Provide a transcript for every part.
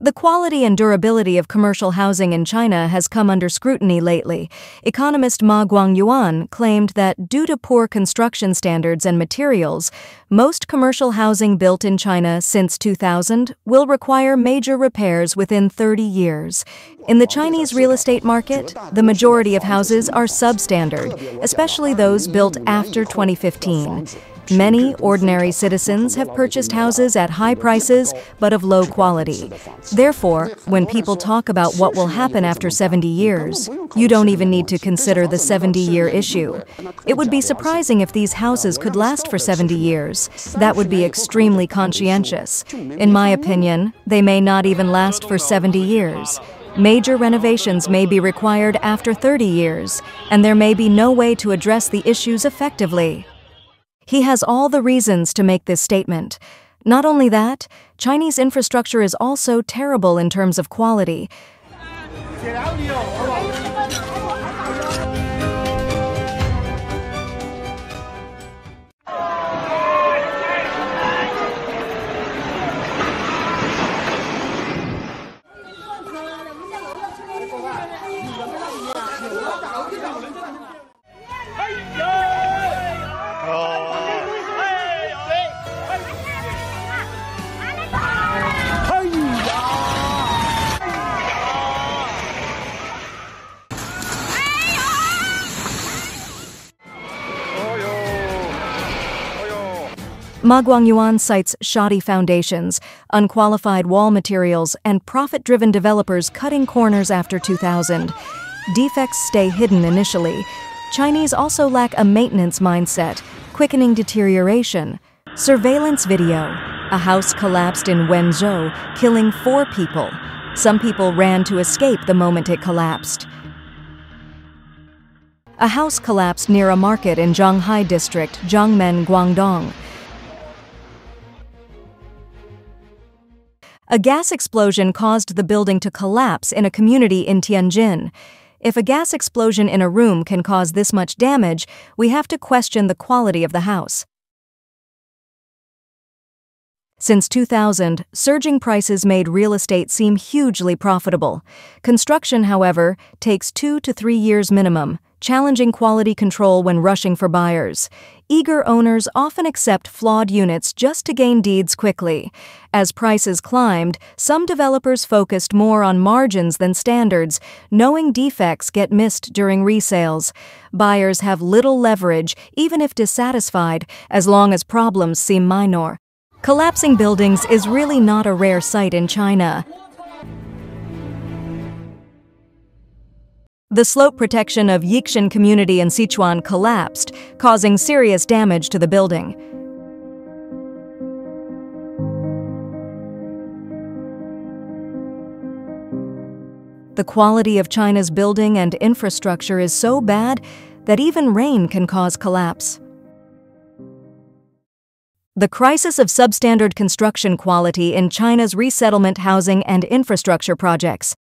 The quality and durability of commercial housing in China has come under scrutiny lately. Economist Ma Guangyuan claimed that due to poor construction standards and materials, most commercial housing built in China since 2000 will require major repairs within 30 years. In the Chinese real estate market, the majority of houses are substandard, especially those built after 2015. Many ordinary citizens have purchased houses at high prices but of low quality. Therefore, when people talk about what will happen after 70 years, you don't even need to consider the 70-year issue. It would be surprising if these houses could last for 70 years. That would be extremely conscientious. In my opinion, they may not even last for 70 years. Major renovations may be required after 30 years, and there may be no way to address the issues effectively. He has all the reasons to make this statement. Not only that, Chinese infrastructure is also terrible in terms of quality. Ma Guangyuan cites shoddy foundations, unqualified wall materials, and profit-driven developers cutting corners after 2000. Defects stay hidden initially. Chinese also lack a maintenance mindset, quickening deterioration. Surveillance video. A house collapsed in Wenzhou, killing 4 people. Some people ran to escape the moment it collapsed. A house collapsed near a market in Zhanghai District, Jiangmen, Guangdong. A gas explosion caused the building to collapse in a community in Tianjin. If a gas explosion in a room can cause this much damage, we have to question the quality of the house. Since 2000, surging prices made real estate seem hugely profitable. Construction, however, takes 2 to 3 years minimum, challenging quality control when rushing for buyers. Eager owners often accept flawed units just to gain deeds quickly. As prices climbed, some developers focused more on margins than standards, knowing defects get missed during resales. Buyers have little leverage, even if dissatisfied, as long as problems seem minor. Collapsing buildings is really not a rare sight in China. The slope protection of Xi'an community in Sichuan collapsed, causing serious damage to the building. The quality of China's building and infrastructure is so bad that even rain can cause collapse. The crisis of substandard construction quality in China's resettlement housing and infrastructure projects.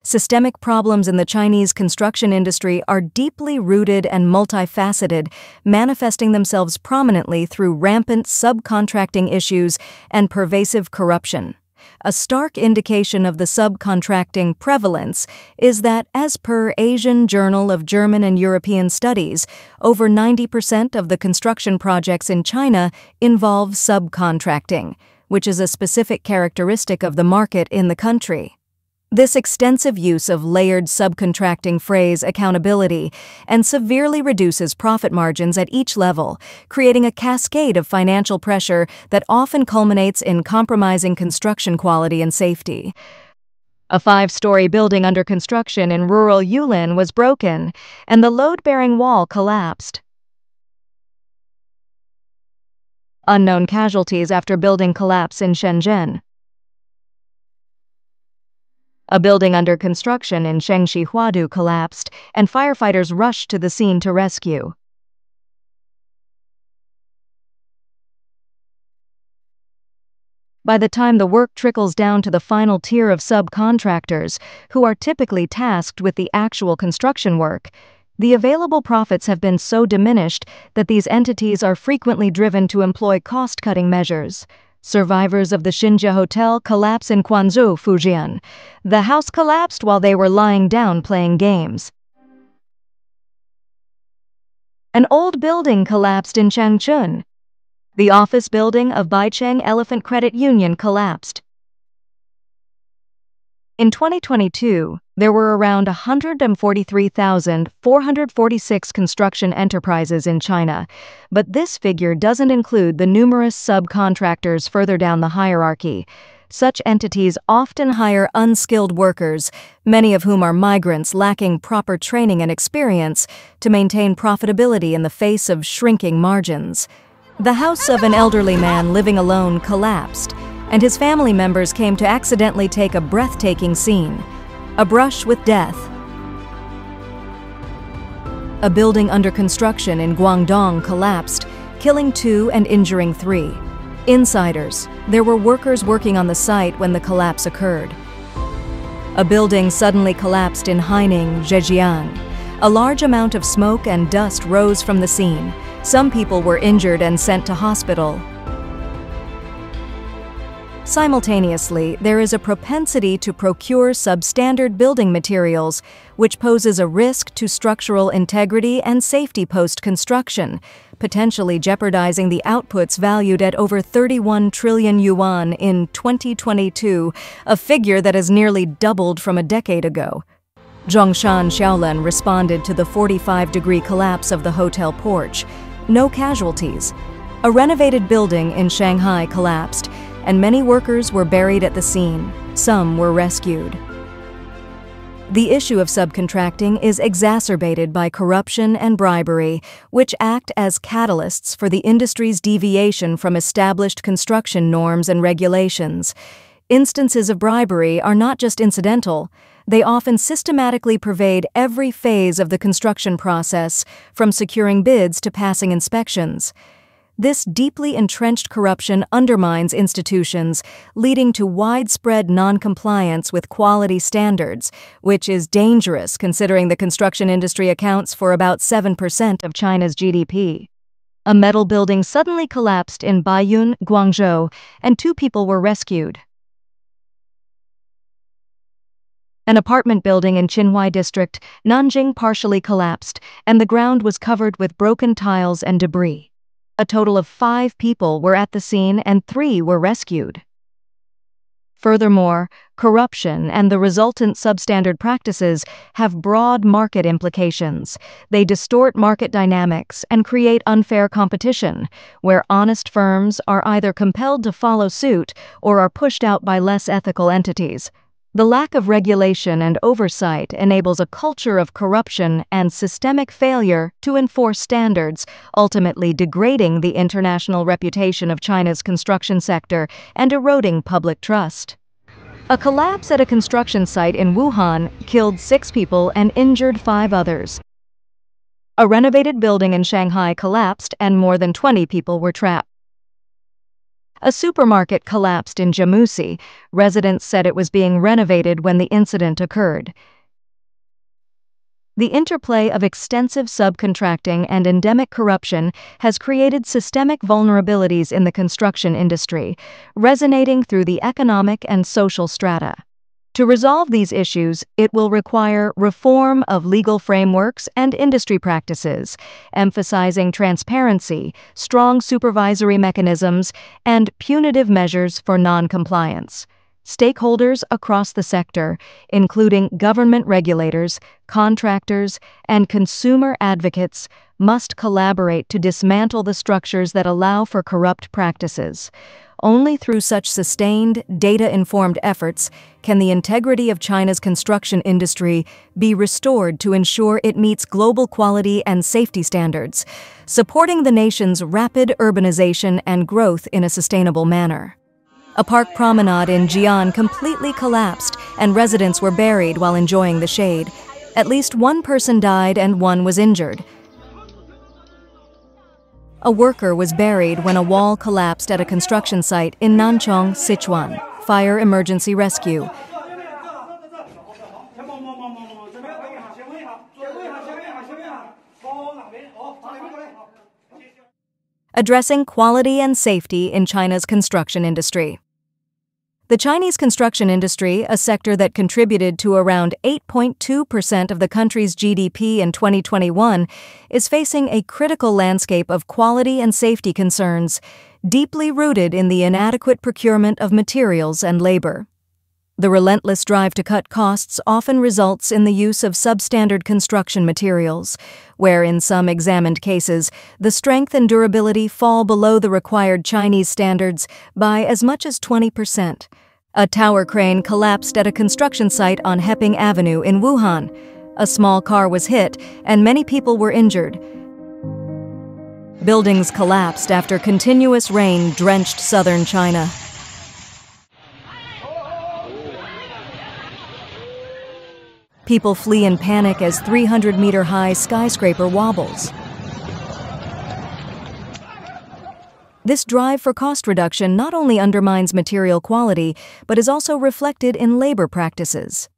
Systemic problems in the Chinese construction industry are deeply rooted and multifaceted, manifesting themselves prominently through rampant subcontracting issues and pervasive corruption. A stark indication of the subcontracting prevalence is that, as per Asian Journal of German and European Studies, over 90% of the construction projects in China involve subcontracting, which is a specific characteristic of the market in the country. This extensive use of layered subcontracting frays accountability and severely reduces profit margins at each level, creating a cascade of financial pressure that often culminates in compromising construction quality and safety. A 5-story building under construction in rural Yulin was broken, and the load-bearing wall collapsed. Unknown casualties after building collapse in Shenzhen. A building under construction in Shengxi Huadu collapsed, and firefighters rushed to the scene to rescue. By the time the work trickles down to the final tier of subcontractors, who are typically tasked with the actual construction work, the available profits have been so diminished that these entities are frequently driven to employ cost-cutting measures. Survivors of the Xinjia Hotel collapse in Quanzhou, Fujian. The house collapsed while they were lying down playing games. An old building collapsed in Changchun. The office building of Baicheng Elephant Credit Union collapsed. In 2022, there were around 143,446 construction enterprises in China, but this figure doesn't include the numerous subcontractors further down the hierarchy. Such entities often hire unskilled workers, many of whom are migrants lacking proper training and experience, to maintain profitability in the face of shrinking margins. The house of an elderly man living alone collapsed, and his family members came to accidentally take a breathtaking scene: a brush with death. A building under construction in Guangdong collapsed, killing 2 and injuring 3. Insiders: there were workers working on the site when the collapse occurred. A building suddenly collapsed in Haining, Zhejiang. A large amount of smoke and dust rose from the scene. Some people were injured and sent to hospital. Simultaneously, there is a propensity to procure substandard building materials, which poses a risk to structural integrity and safety post-construction, potentially jeopardizing the outputs valued at over 31 trillion yuan in 2022, a figure that has nearly doubled from a decade ago. Zhongshan Xiaolan responded to the 45-degree collapse of the hotel porch. No casualties. A renovated building in Shanghai collapsed, and many workers were buried at the scene. Some were rescued. The issue of subcontracting is exacerbated by corruption and bribery, which act as catalysts for the industry's deviation from established construction norms and regulations. Instances of bribery are not just incidental. They often systematically pervade every phase of the construction process, from securing bids to passing inspections. This deeply entrenched corruption undermines institutions, leading to widespread non-compliance with quality standards, which is dangerous considering the construction industry accounts for about 7% of China's GDP. A metal building suddenly collapsed in Baiyun, Guangzhou, and 2 people were rescued. An apartment building in Qinhuai District, Nanjing, partially collapsed, and the ground was covered with broken tiles and debris. A total of 5 people were at the scene and 3 were rescued. Furthermore, corruption and the resultant substandard practices have broad market implications. They distort market dynamics and create unfair competition, where honest firms are either compelled to follow suit or are pushed out by less ethical entities. The lack of regulation and oversight enables a culture of corruption and systemic failure to enforce standards, ultimately degrading the international reputation of China's construction sector and eroding public trust. A collapse at a construction site in Wuhan killed 6 people and injured 5 others. A renovated building in Shanghai collapsed and more than 20 people were trapped. A supermarket collapsed in Jimusi. Residents said it was being renovated when the incident occurred. The interplay of extensive subcontracting and endemic corruption has created systemic vulnerabilities in the construction industry, resonating through the economic and social strata. To resolve these issues, it will require reform of legal frameworks and industry practices, emphasizing transparency, strong supervisory mechanisms, and punitive measures for non-compliance. Stakeholders across the sector, including government regulators, contractors, and consumer advocates, must collaborate to dismantle the structures that allow for corrupt practices. Only through such sustained, data-informed efforts can the integrity of China's construction industry be restored to ensure it meets global quality and safety standards, supporting the nation's rapid urbanization and growth in a sustainable manner. A park promenade in Xi'an completely collapsed, and residents were buried while enjoying the shade. At least 1 person died and 1 was injured. A worker was buried when a wall collapsed at a construction site in Nanchong, Sichuan. Fire emergency rescue. addressing quality and safety in China's construction industry. The Chinese construction industry, a sector that contributed to around 8.2% of the country's GDP in 2021, is facing a critical landscape of quality and safety concerns, deeply rooted in the inadequate procurement of materials and labor. The relentless drive to cut costs often results in the use of substandard construction materials, where in some examined cases, the strength and durability fall below the required Chinese standards by as much as 20%. A tower crane collapsed at a construction site on Heping Avenue in Wuhan. A small car was hit, and many people were injured. Buildings collapsed after continuous rain drenched southern China. People flee in panic as 300-meter-high skyscraper wobbles. This drive for cost reduction not only undermines material quality, but is also reflected in labor practices.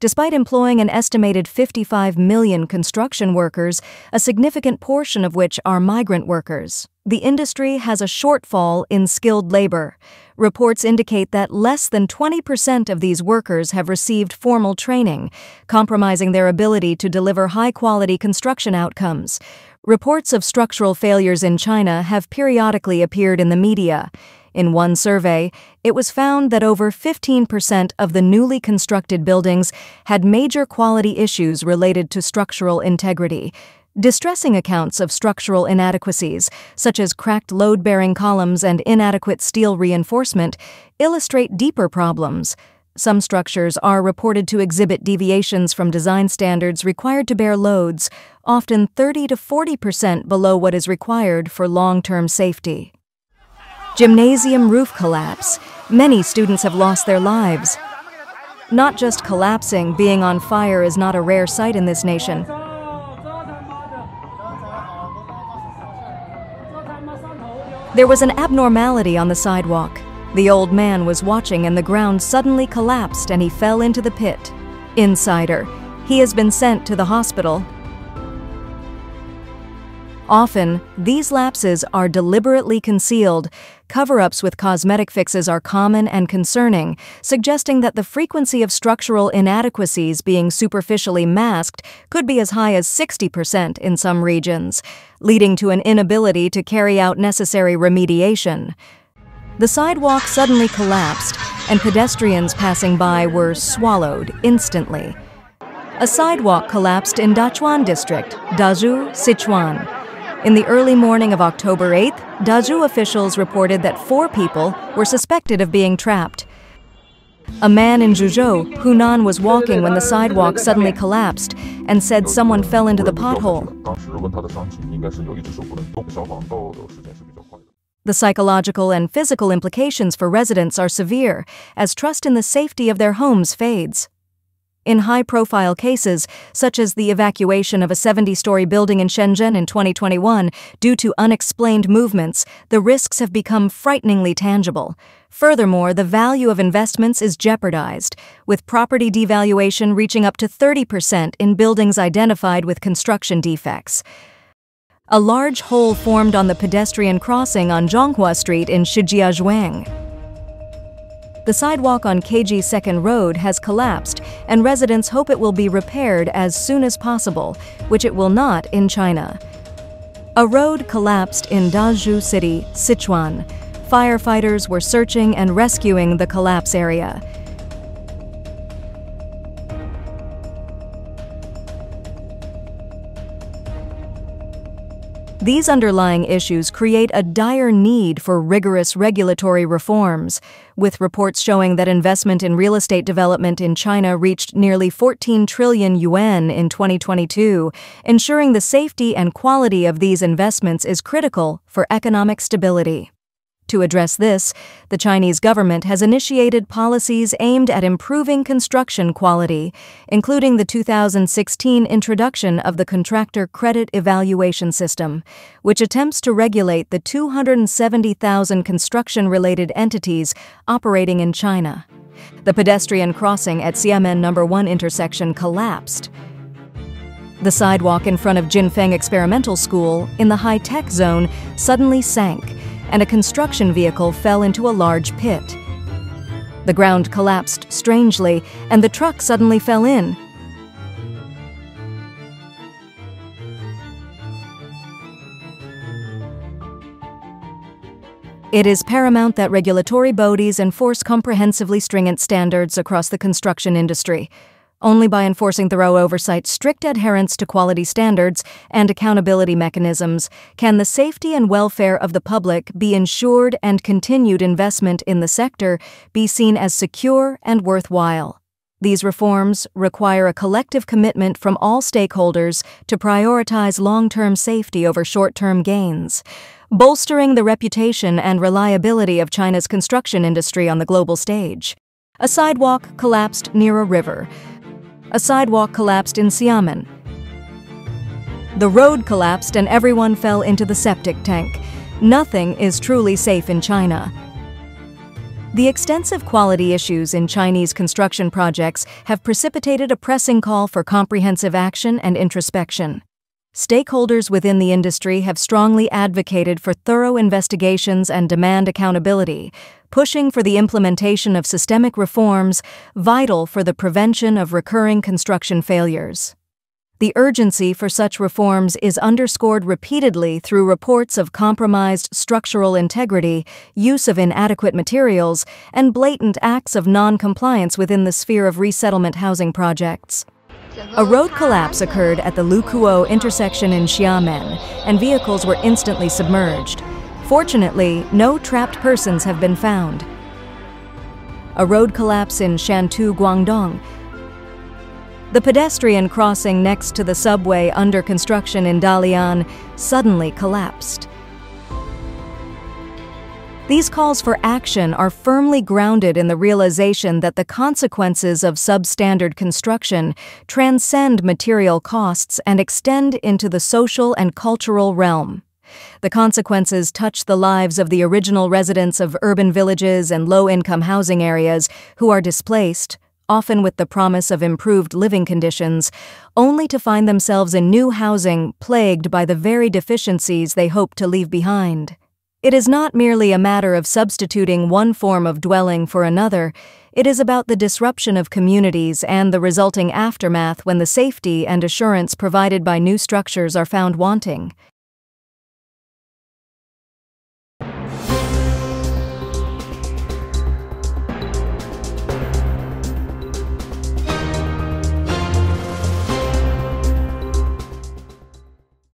Despite employing an estimated 55 million construction workers, a significant portion of which are migrant workers, the industry has a shortfall in skilled labor. Reports indicate that less than 20% of these workers have received formal training, compromising their ability to deliver high-quality construction outcomes. Reports of structural failures in China have periodically appeared in the media. In one survey, it was found that over 15% of the newly constructed buildings had major quality issues related to structural integrity. Distressing accounts of structural inadequacies, such as cracked load-bearing columns and inadequate steel reinforcement, illustrate deeper problems. Some structures are reported to exhibit deviations from design standards required to bear loads, often 30 to 40% below what is required for long-term safety. Gymnasium roof collapse. Many students have lost their lives. Not just collapsing, being on fire is not a rare sight in this nation. There was an abnormality on the sidewalk. The old man was watching and the ground suddenly collapsed and he fell into the pit. Insider. He has been sent to the hospital. Often, these lapses are deliberately concealed. Cover-ups with cosmetic fixes are common and concerning, suggesting that the frequency of structural inadequacies being superficially masked could be as high as 60% in some regions, leading to an inability to carry out necessary remediation. The sidewalk suddenly collapsed, and pedestrians passing by were swallowed instantly. A sidewalk collapsed in Dachuan District, Dazhou, Sichuan. In the early morning of October 8th, Dazhou officials reported that 4 people were suspected of being trapped. A man in Zhuzhou, Hunan, was walking when the sidewalk suddenly collapsed and said someone fell into the pothole. The psychological and physical implications for residents are severe, as trust in the safety of their homes fades. In high-profile cases, such as the evacuation of a 70-story building in Shenzhen in 2021 due to unexplained movements, the risks have become frighteningly tangible. Furthermore, the value of investments is jeopardized, with property devaluation reaching up to 30% in buildings identified with construction defects. A large hole formed on the pedestrian crossing on Zhonghua Street in Shijiazhuang. The sidewalk on KG 2nd Road has collapsed, and residents hope it will be repaired as soon as possible, which it will not in China. A road collapsed in Dazhou City, Sichuan. Firefighters were searching and rescuing the collapse area. These underlying issues create a dire need for rigorous regulatory reforms, with reports showing that investment in real estate development in China reached nearly 14 trillion yuan in 2022. Ensuring the safety and quality of these investments is critical for economic stability. To address this, the Chinese government has initiated policies aimed at improving construction quality, including the 2016 introduction of the Contractor Credit Evaluation System, which attempts to regulate the 270,000 construction-related entities operating in China. The pedestrian crossing at Xi'an No. 1 intersection collapsed. The sidewalk in front of Jinfeng Experimental School, in the high-tech zone, suddenly sank, and a construction vehicle fell into a large pit. The ground collapsed strangely, and the truck suddenly fell in. It is paramount that regulatory bodies enforce comprehensively stringent standards across the construction industry. Only by enforcing thorough oversight, strict adherence to quality standards, and accountability mechanisms can the safety and welfare of the public be ensured and continued investment in the sector be seen as secure and worthwhile. These reforms require a collective commitment from all stakeholders to prioritize long-term safety over short-term gains, bolstering the reputation and reliability of China's construction industry on the global stage. A sidewalk collapsed near a river. A sidewalk collapsed in Xi'an. The road collapsed and everyone fell into the septic tank. Nothing is truly safe in China. The extensive quality issues in Chinese construction projects have precipitated a pressing call for comprehensive action and introspection. Stakeholders within the industry have strongly advocated for thorough investigations and demand accountability, pushing for the implementation of systemic reforms vital for the prevention of recurring construction failures. The urgency for such reforms is underscored repeatedly through reports of compromised structural integrity, use of inadequate materials, and blatant acts of non-compliance within the sphere of resettlement housing projects. A road collapse occurred at the Lukuo intersection in Xi'an, and vehicles were instantly submerged. Fortunately, no trapped persons have been found. A road collapse in Shantou, Guangdong. The pedestrian crossing next to the subway under construction in Dalian suddenly collapsed. These calls for action are firmly grounded in the realization that the consequences of substandard construction transcend material costs and extend into the social and cultural realm. The consequences touch the lives of the original residents of urban villages and low-income housing areas who are displaced, often with the promise of improved living conditions, only to find themselves in new housing plagued by the very deficiencies they hope to leave behind. It is not merely a matter of substituting one form of dwelling for another. It is about the disruption of communities and the resulting aftermath when the safety and assurance provided by new structures are found wanting.